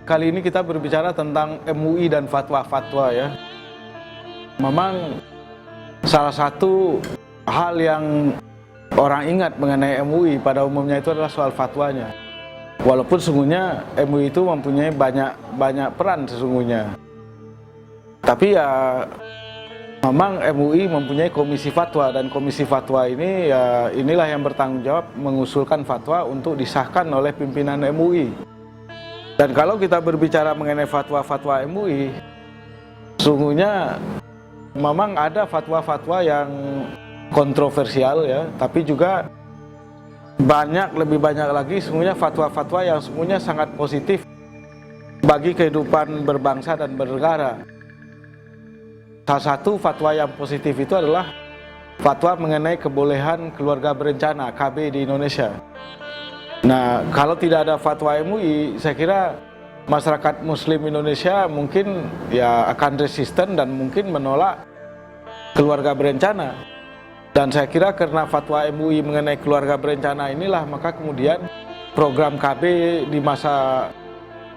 kali ini kita berbicara tentang MUI dan fatwa-fatwa ya. Memang salah satu hal yang orang ingat mengenai MUI pada umumnya itu adalah soal fatwanya. Walaupun sesungguhnya MUI itu mempunyai banyak peran sesungguhnya. Tapi ya memang MUI mempunyai komisi fatwa, dan komisi fatwa ini ya inilah yang bertanggung jawab mengusulkan fatwa untuk disahkan oleh pimpinan MUI. Dan kalau kita berbicara mengenai fatwa-fatwa MUI, sesungguhnya memang ada fatwa-fatwa yang kontroversial ya, tapi juga lebih banyak lagi sesungguhnya fatwa-fatwa yang sesungguhnya sangat positif bagi kehidupan berbangsa dan bernegara. Salah satu fatwa yang positif itu adalah fatwa mengenai kebolehan keluarga berencana KB di Indonesia. Nah, kalau tidak ada fatwa MUI, saya kira masyarakat Muslim Indonesia mungkin ya akan resisten dan mungkin menolak keluarga berencana. Dan saya kira karena fatwa MUI mengenai keluarga berencana inilah maka kemudian program KB di masa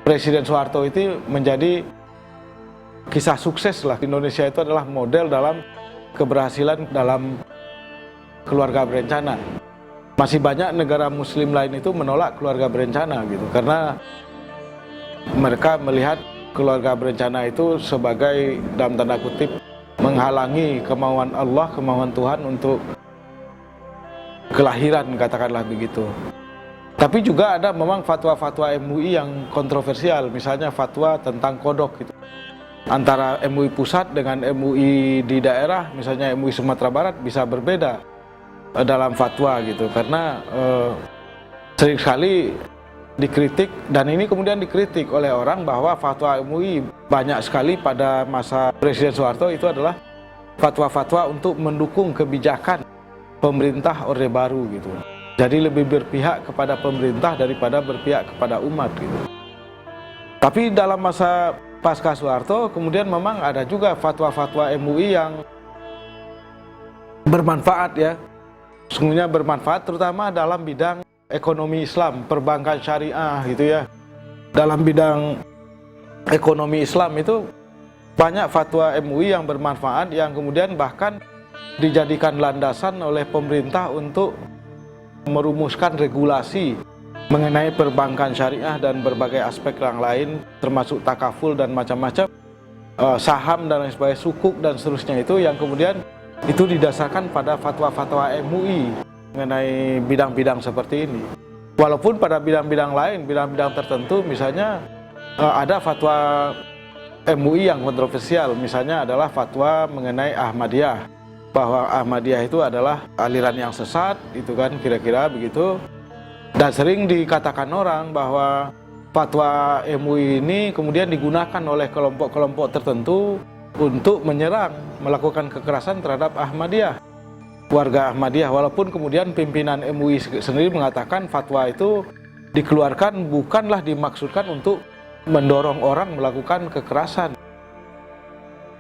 Presiden Soeharto itu menjadi kisah sukses lah. Indonesia itu adalah model dalam keberhasilan dalam keluarga berencana. Masih banyak negara muslim lain itu menolak keluarga berencana gitu, karena mereka melihat keluarga berencana itu sebagai dalam tanda kutip menghalangi kemauan Allah, kemauan Tuhan untuk kelahiran, katakanlah begitu. Tapi juga ada memang fatwa-fatwa MUI yang kontroversial, misalnya fatwa tentang kodok gitu. Antara MUI pusat dengan MUI di daerah, misalnya MUI Sumatera Barat bisa berbeda dalam fatwa gitu, karena sering sekali dikritik, dan ini kemudian dikritik oleh orang bahwa fatwa MUI banyak sekali pada masa Presiden Soeharto itu adalah fatwa-fatwa untuk mendukung kebijakan pemerintah Orde Baru gitu. Jadi lebih berpihak kepada pemerintah daripada berpihak kepada umat gitu. Tapi dalam masa pasca Soeharto kemudian memang ada juga fatwa-fatwa MUI yang bermanfaat ya. Sesungguhnya bermanfaat terutama dalam bidang ekonomi Islam, perbankan syariah gitu ya. Dalam bidang ekonomi Islam itu banyak fatwa MUI yang bermanfaat, yang kemudian bahkan dijadikan landasan oleh pemerintah untuk merumuskan regulasi mengenai perbankan syariah dan berbagai aspek yang lain, termasuk takaful dan macam-macam, saham dan lain sebagainya, sukuk dan seterusnya, itu yang kemudian itu didasarkan pada fatwa-fatwa MUI mengenai bidang-bidang seperti ini. Walaupun pada bidang-bidang lain, bidang-bidang tertentu, misalnya ada fatwa MUI yang kontroversial, misalnya adalah fatwa mengenai Ahmadiyah, bahwa Ahmadiyah itu adalah aliran yang sesat, itu kan kira-kira begitu. Dan sering dikatakan orang bahwa fatwa MUI ini kemudian digunakan oleh kelompok-kelompok tertentu untuk menyerang, melakukan kekerasan terhadap Ahmadiyah, warga Ahmadiyah. Walaupun kemudian pimpinan MUI sendiri mengatakan fatwa itu dikeluarkan bukanlah dimaksudkan untuk mendorong orang melakukan kekerasan,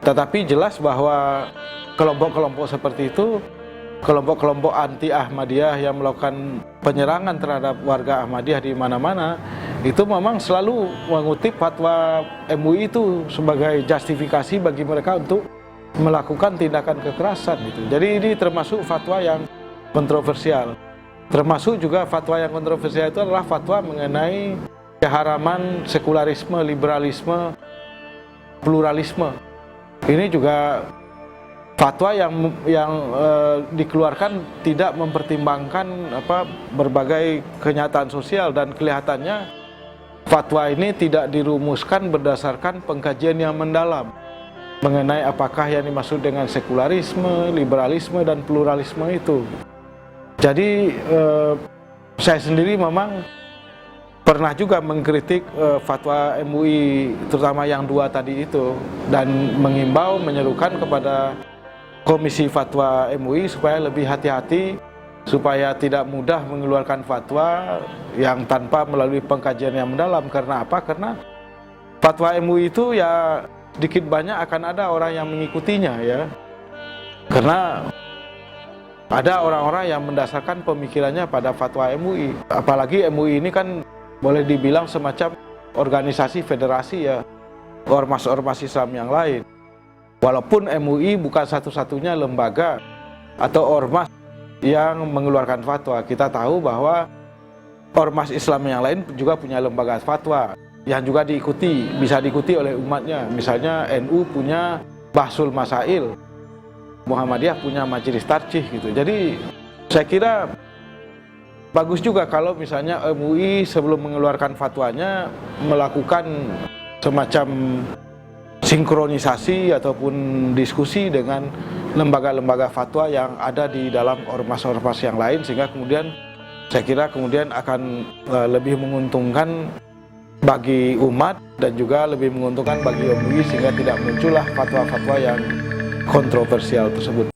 tetapi jelas bahwa kelompok-kelompok seperti itu, kelompok-kelompok anti Ahmadiyah yang melakukan penyerangan terhadap warga Ahmadiyah di mana-mana, itu memang selalu mengutip fatwa MUI itu sebagai justifikasi bagi mereka untuk melakukan tindakan kekerasan gitu. Jadi ini termasuk fatwa yang kontroversial. Termasuk juga fatwa yang kontroversial itu adalah fatwa mengenai keharaman sekularisme, liberalisme, pluralisme. Ini juga fatwa yang dikeluarkan tidak mempertimbangkan berbagai kenyataan sosial, dan kelihatannya fatwa ini tidak dirumuskan berdasarkan pengkajian yang mendalam mengenai apakah yang dimaksud dengan sekularisme, liberalisme, dan pluralisme itu. Jadi saya sendiri memang pernah juga mengkritik fatwa MUI, terutama yang dua tadi itu, dan mengimbau, menyerukan kepada Komisi Fatwa MUI supaya lebih hati-hati, supaya tidak mudah mengeluarkan fatwa yang tanpa melalui pengkajian yang mendalam. Karena apa? Karena fatwa MUI itu ya sedikit banyak akan ada orang yang mengikutinya ya. Karena ada orang-orang yang mendasarkan pemikirannya pada fatwa MUI. Apalagi MUI ini kan boleh dibilang semacam organisasi federasi ya ormas-ormas Islam yang lain. Walaupun MUI bukan satu-satunya lembaga atau ormas yang mengeluarkan fatwa, kita tahu bahwa ormas Islam yang lain juga punya lembaga fatwa yang juga bisa diikuti oleh umatnya. Misalnya NU punya Bahsul Masail, Muhammadiyah punya Majelis Tarjih gitu. Jadi saya kira bagus juga kalau misalnya MUI sebelum mengeluarkan fatwanya melakukan semacam sinkronisasi ataupun diskusi dengan lembaga-lembaga fatwa yang ada di dalam ormas-ormas yang lain, sehingga kemudian saya kira kemudian akan lebih menguntungkan bagi umat dan juga lebih menguntungkan bagi MUI, sehingga tidak muncullah fatwa-fatwa yang kontroversial tersebut.